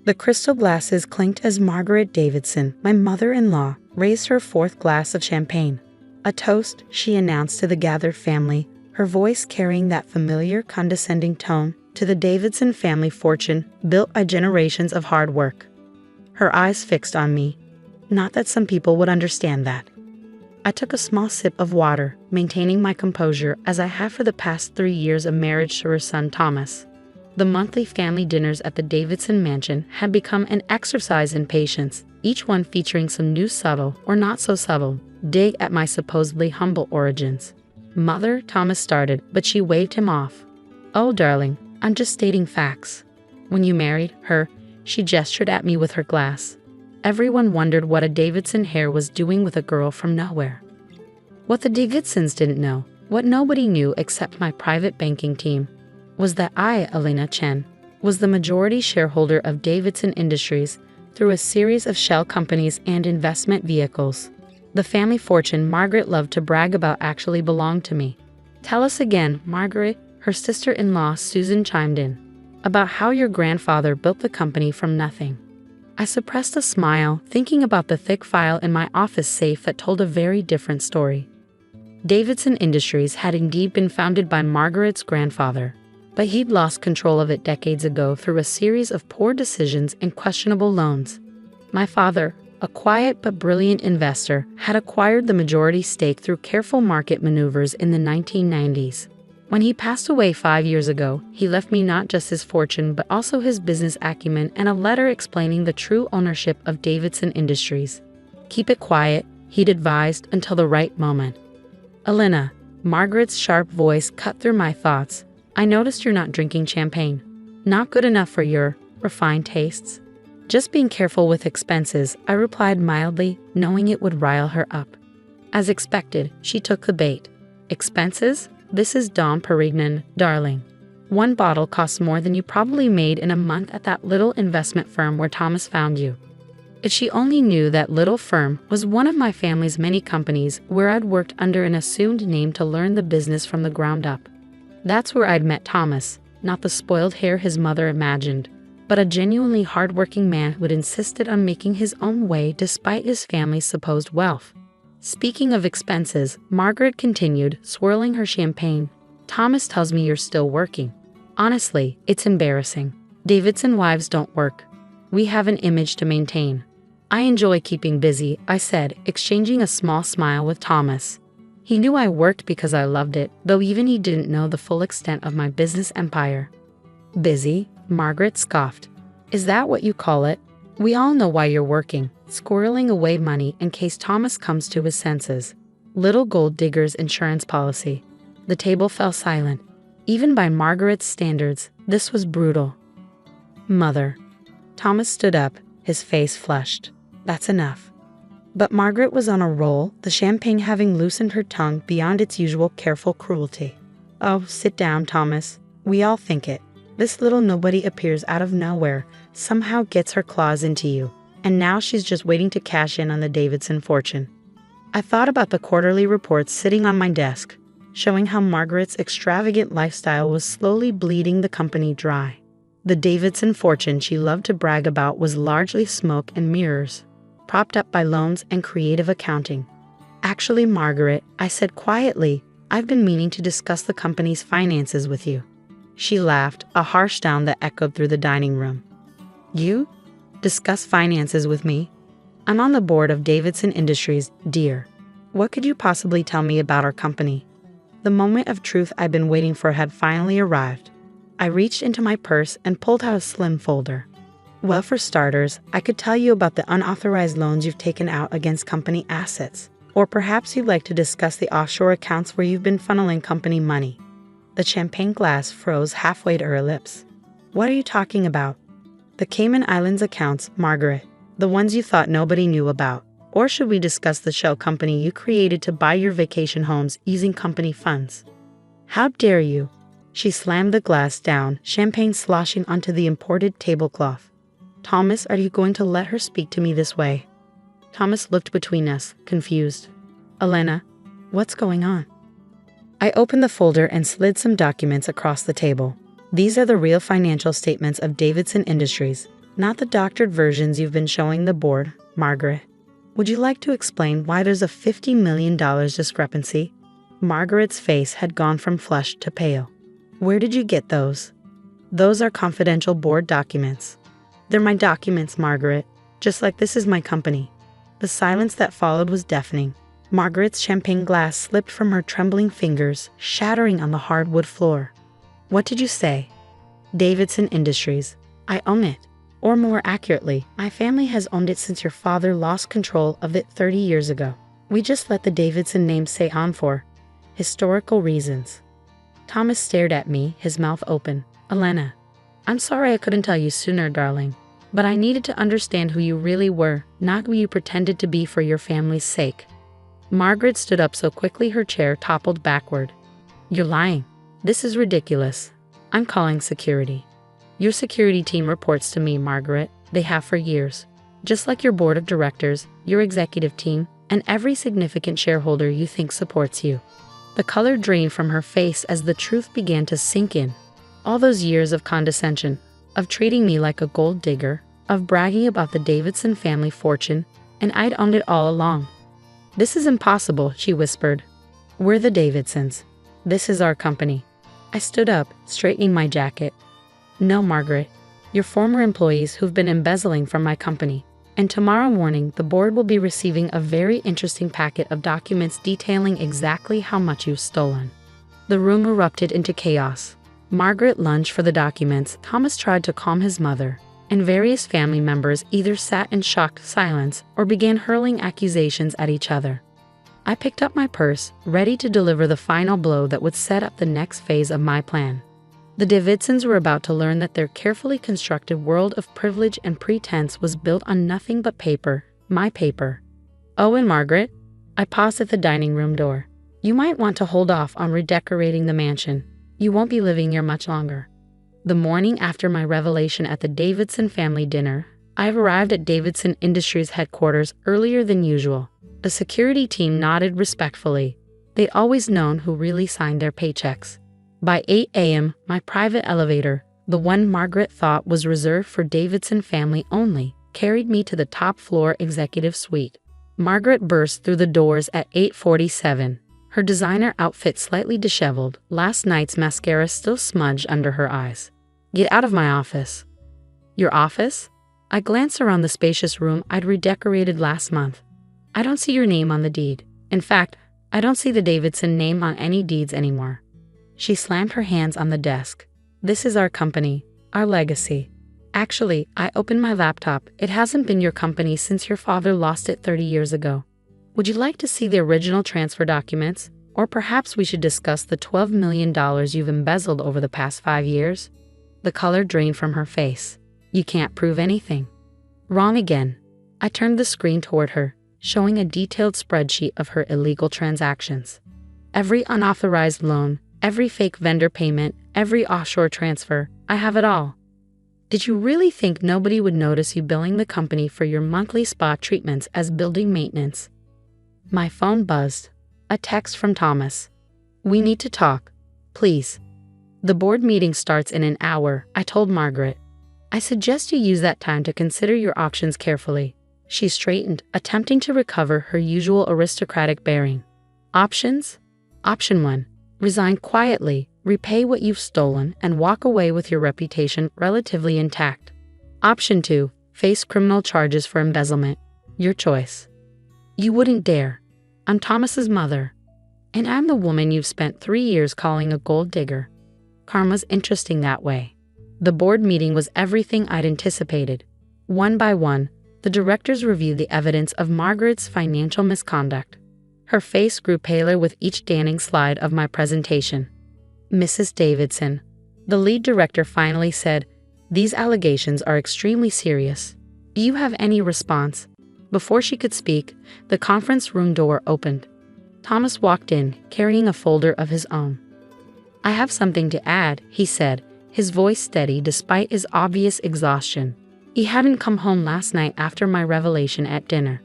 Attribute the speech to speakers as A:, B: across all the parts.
A: The crystal glasses clinked as Margaret Davidson, my mother-in-law, raised her fourth glass of champagne. A toast, she announced to the gathered family, her voice carrying that familiar, condescending tone, to the Davidson family fortune built by generations of hard work. Her eyes fixed on me. Not that some people would understand that. I took a small sip of water, maintaining my composure as I have for the past 3 years of marriage to her son Thomas. The monthly family dinners at the Davidson mansion had become an exercise in patience, each one featuring some new subtle, or not so subtle, dig at my supposedly humble origins. "Mother," Thomas started, but she waved him off. "Oh, darling, I'm just stating facts. When you married her," she gestured at me with her glass. Everyone wondered what a Davidson heir was doing with a girl from nowhere. What the Davidsons didn't know, what nobody knew except my private banking team, was that I, Elena Chen, was the majority shareholder of Davidson Industries through a series of shell companies and investment vehicles. The family fortune Margaret loved to brag about actually belonged to me. "Tell us again, Margaret," her sister-in-law Susan chimed in, "about how your grandfather built the company from nothing." I suppressed a smile, thinking about the thick file in my office safe that told a very different story. Davidson Industries had indeed been founded by Margaret's grandfather, but he'd lost control of it decades ago through a series of poor decisions and questionable loans. My father, a quiet but brilliant investor, had acquired the majority stake through careful market maneuvers in the 1990s. When he passed away 5 years ago, he left me not just his fortune but also his business acumen and a letter explaining the true ownership of Davidson Industries. "Keep it quiet," he'd advised, "until the right moment." "Elena," Margaret's sharp voice cut through my thoughts, "I noticed you're not drinking champagne. Not good enough for your refined tastes?" "Just being careful with expenses," I replied mildly, knowing it would rile her up. As expected, she took the bait. "Expenses? This is Dom Perignon, darling. One bottle costs more than you probably made in a month at that little investment firm where Thomas found you." If she only knew that little firm was one of my family's many companies where I'd worked under an assumed name to learn the business from the ground up. That's where I'd met Thomas, not the spoiled heir his mother imagined, but a genuinely hard-working man who had insisted on making his own way despite his family's supposed wealth. "Speaking of expenses," Margaret continued, swirling her champagne, "Thomas tells me you're still working. Honestly, it's embarrassing. Davidson wives don't work. We have an image to maintain." "I enjoy keeping busy," I said, exchanging a small smile with Thomas. He knew I worked because I loved it, though even he didn't know the full extent of my business empire. "Busy?" Margaret scoffed. "Is that what you call it? We all know why you're working, squirreling away money in case Thomas comes to his senses. Little gold digger's insurance policy." The table fell silent. Even by Margaret's standards, this was brutal. "Mother." Thomas stood up, his face flushed. "That's enough." But Margaret was on a roll, the champagne having loosened her tongue beyond its usual careful cruelty. "Oh, sit down, Thomas. We all think it. This little nobody appears out of nowhere, somehow gets her claws into you, and now she's just waiting to cash in on the Davidson fortune." I thought about the quarterly reports sitting on my desk, showing how Margaret's extravagant lifestyle was slowly bleeding the company dry. The Davidson fortune she loved to brag about was largely smoke and mirrors, propped up by loans and creative accounting. "Actually, Margaret," I said quietly, "I've been meaning to discuss the company's finances with you." She laughed, a harsh sound that echoed through the dining room. "You? Discuss finances with me? I'm on the board of Davidson Industries, dear. What could you possibly tell me about our company?" The moment of truth I'd been waiting for had finally arrived. I reached into my purse and pulled out a slim folder. "Well, for starters, I could tell you about the unauthorized loans you've taken out against company assets. Or perhaps you'd like to discuss the offshore accounts where you've been funneling company money." The champagne glass froze halfway to her lips. "What are you talking about?" "The Cayman Islands accounts, Margaret. The ones you thought nobody knew about. Or should we discuss the shell company you created to buy your vacation homes using company funds?" "How dare you!" She slammed the glass down, champagne sloshing onto the imported tablecloth. "Thomas, are you going to let her speak to me this way?" Thomas looked between us, confused. "Elena, what's going on?" I opened the folder and slid some documents across the table. "These are the real financial statements of Davidson Industries. Not the doctored versions you've been showing the board, Margaret. Would you like to explain why there's a $50 million discrepancy? Margaret's face had gone from flushed to pale. Where did you get those? Those are confidential board documents. They're my documents, Margaret, just like this is my company. The silence that followed was deafening. Margaret's champagne glass slipped from her trembling fingers, shattering on the hardwood floor. What did you say? Davidson Industries. I own it. Or more accurately, my family has owned it since your father lost control of it 30 years ago. We just let the Davidson name stay on for historical reasons. Thomas stared at me, his mouth open. Elena, I'm sorry I couldn't tell you sooner, darling. But I needed to understand who you really were, not who you pretended to be for your family's sake. Margaret stood up so quickly her chair toppled backward. You're lying. This is ridiculous. I'm calling security. Your security team reports to me, Margaret. They have for years. Just like your board of directors, your executive team, and every significant shareholder you think supports you. The color drained from her face as the truth began to sink in. All those years of condescension, of treating me like a gold digger, of bragging about the Davidson family fortune, and I'd owned it all along. This is impossible, she whispered. We're the Davidsons. This is our company. I stood up, straightening my jacket. No, Margaret. You're former employees who've been embezzling from my company. And tomorrow morning, the board will be receiving a very interesting packet of documents detailing exactly how much you've stolen. The room erupted into chaos. Margaret lunged for the documents. Thomas tried to calm his mother, and various family members either sat in shocked silence or began hurling accusations at each other. I picked up my purse, ready to deliver the final blow that would set up the next phase of my plan. The Davidsons were about to learn that their carefully constructed world of privilege and pretense was built on nothing but paper, my paper. Oh, and Margaret? I paused at the dining room door. You might want to hold off on redecorating the mansion. You won't be living here much longer. The morning after my revelation at the Davidson family dinner, I arrived at Davidson Industries headquarters earlier than usual. The security team nodded respectfully. They'd always known who really signed their paychecks. By 8 a.m., my private elevator, the one Margaret thought was reserved for Davidson family only, carried me to the top floor executive suite. Margaret burst through the doors at 8:47. Her designer outfit slightly disheveled, last night's mascara still smudged under her eyes. Get out of my office. Your office? I glanced around the spacious room I'd redecorated last month. I don't see your name on the deed. In fact, I don't see the Davidson name on any deeds anymore. She slammed her hands on the desk. This is our company, our legacy. Actually, I opened my laptop. It hasn't been your company since your father lost it 30 years ago. Would you like to see the original transfer documents? Or perhaps we should discuss the $12 million you've embezzled over the past 5 years? The color drained from her face. You can't prove anything. Wrong again. I turned the screen toward her, showing a detailed spreadsheet of her illegal transactions. Every unauthorized loan, every fake vendor payment, every offshore transfer, I have it all. Did you really think nobody would notice you billing the company for your monthly spa treatments as building maintenance? My phone buzzed. A text from Thomas. We need to talk. Please. The board meeting starts in an hour, I told Margaret. I suggest you use that time to consider your options carefully. She straightened, attempting to recover her usual aristocratic bearing. Options? Option 1. Resign quietly, repay what you've stolen, and walk away with your reputation relatively intact. Option 2. Face criminal charges for embezzlement. Your choice. You wouldn't dare. I'm Thomas's mother. And I'm the woman you've spent 3 years calling a gold digger. Karma's interesting that way. The board meeting was everything I'd anticipated. One by one, the directors reviewed the evidence of Margaret's financial misconduct. Her face grew paler with each damning slide of my presentation. Mrs. Davidson, the lead director finally said, these allegations are extremely serious. Do you have any response? Before she could speak, the conference room door opened. Thomas walked in, carrying a folder of his own. I have something to add, he said, his voice steady despite his obvious exhaustion. He hadn't come home last night after my revelation at dinner.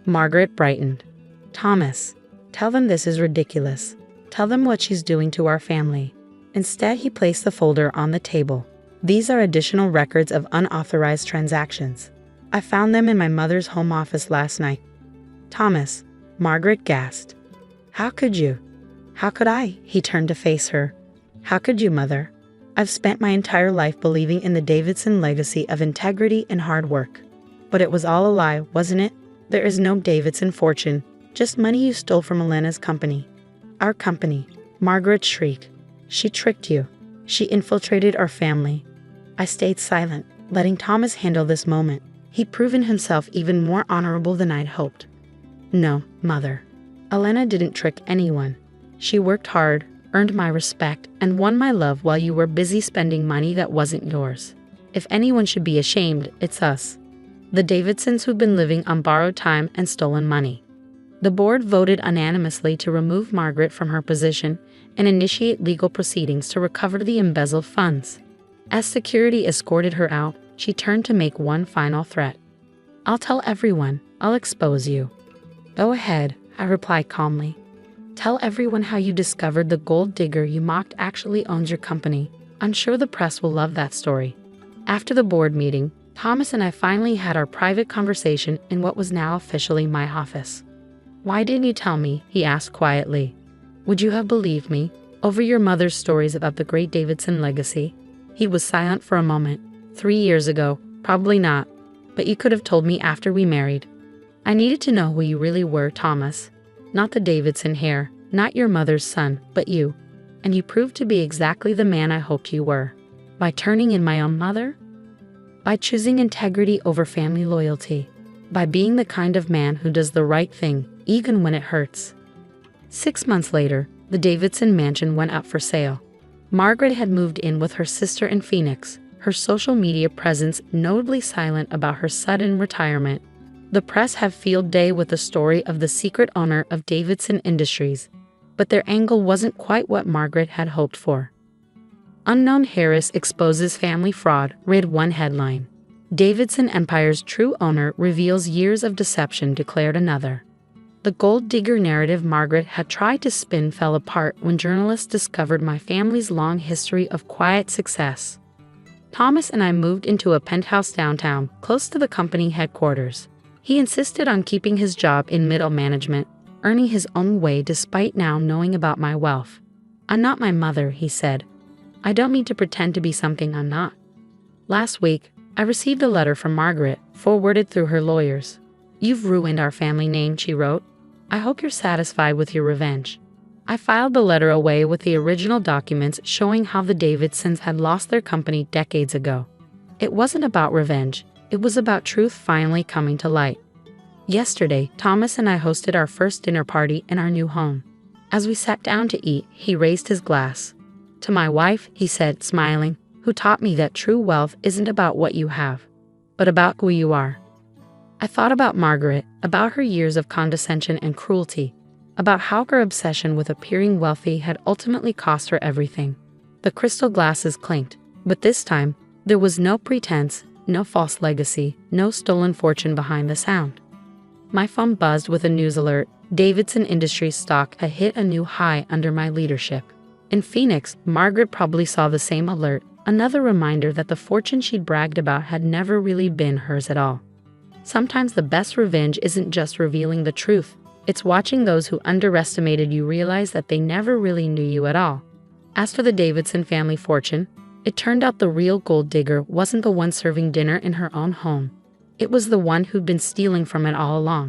A: Margaret brightened. Thomas, tell them this is ridiculous. Tell them what she's doing to our family. Instead, he placed the folder on the table. These are additional records of unauthorized transactions. I found them in my mother's home office last night. Thomas, Margaret gasped. How could you? How could I? He turned to face her. How could you, Mother? I've spent my entire life believing in the Davidson legacy of integrity and hard work. But it was all a lie, wasn't it? There is no Davidson fortune, just money you stole from Elena's company. Our company, Margaret shrieked. She tricked you. She infiltrated our family. I stayed silent, letting Thomas handle this moment. He'd proven himself even more honorable than I'd hoped. No, Mother. Elena didn't trick anyone. She worked hard, earned my respect, and won my love while you were busy spending money that wasn't yours. If anyone should be ashamed, it's us. The Davidsons who've been living on borrowed time and stolen money. The board voted unanimously to remove Margaret from her position and initiate legal proceedings to recover the embezzled funds. As security escorted her out, she turned to make one final threat. I'll tell everyone. I'll expose you. Go ahead, I replied calmly. Tell everyone how you discovered the gold digger you mocked actually owns your company. I'm sure the press will love that story. After the board meeting, Thomas and I finally had our private conversation in what was now officially my office. Why didn't you tell me? He asked quietly. Would you have believed me over your mother's stories about the great Davidson legacy? He was silent for a moment. 3 years ago, probably not, but you could have told me after we married. I needed to know who you really were, Thomas. Not the Davidson heir, not your mother's son, but you. And you proved to be exactly the man I hoped you were. By turning in my own mother? By choosing integrity over family loyalty. By being the kind of man who does the right thing, even when it hurts. 6 months later, the Davidson mansion went up for sale. Margaret had moved in with her sister in Phoenix, her social media presence notably silent about her sudden retirement. The press had field day with the story of the secret owner of Davidson Industries, but their angle wasn't quite what Margaret had hoped for. Unknown Harris exposes family fraud, read one headline. Davidson Empire's true owner reveals years of deception, declared another. The gold digger narrative Margaret had tried to spin fell apart when journalists discovered my family's long history of quiet success. Thomas and I moved into a penthouse downtown, close to the company headquarters. He insisted on keeping his job in middle management, earning his own way despite now knowing about my wealth. I'm not my mother, he said. I don't mean to pretend to be something I'm not. Last week, I received a letter from Margaret, forwarded through her lawyers. You've ruined our family name, she wrote. I hope you're satisfied with your revenge. I filed the letter away with the original documents showing how the Davidsons had lost their company decades ago. It wasn't about revenge. It was about truth finally coming to light. Yesterday, Thomas and I hosted our first dinner party in our new home. As we sat down to eat, he raised his glass. To my wife, he said, smiling, who taught me that true wealth isn't about what you have, but about who you are. I thought about Margaret, about her years of condescension and cruelty, about how her obsession with appearing wealthy had ultimately cost her everything. The crystal glasses clinked, but this time, there was no pretense, no false legacy, no stolen fortune behind the sound. My phone buzzed with a news alert. Davidson Industries stock had hit a new high under my leadership. In Phoenix, Margaret probably saw the same alert, another reminder that the fortune she'd bragged about had never really been hers at all. Sometimes the best revenge isn't just revealing the truth, it's watching those who underestimated you realize that they never really knew you at all. As for the Davidson family fortune, it turned out the real gold digger wasn't the one serving dinner in her own home. It was the one who'd been stealing from it all along.